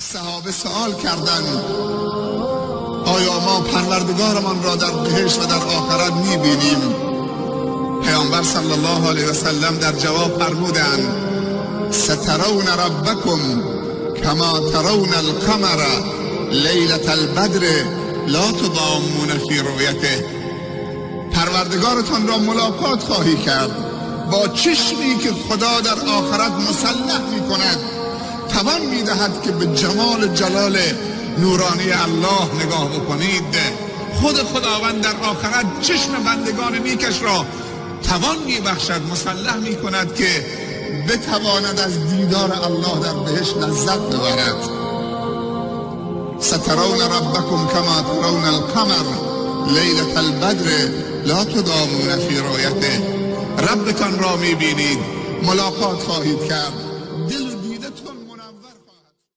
صحابه سوال کردند آیا ما پروردگارمان را در بهشت و در آخرت می‌بینیم؟ پیامبر صلی الله علیه و سلم در جواب فرمودند سترون ربکم کما ترون القمر لیلة البدر لا تضامون فی رؤیته. پروردگارتان را ملاقات خواهی کرد با چشمی که خدا در آخرت مسلح می‌کند، توان می‌دهد که به جمال جلال نورانی الله نگاه بکنید. خود خداوند در آخرت چشم بندگان نیکش را توان می‌بخشد، مسلح می‌کند که بتواند از دیدار الله در بهشت لذت ببرد. سترون ربکم کما ترون القمر لیلة البدر لا تضامون فی رؤیته. ربتان را می‌بینید، ملاقات خواهید کرد، دل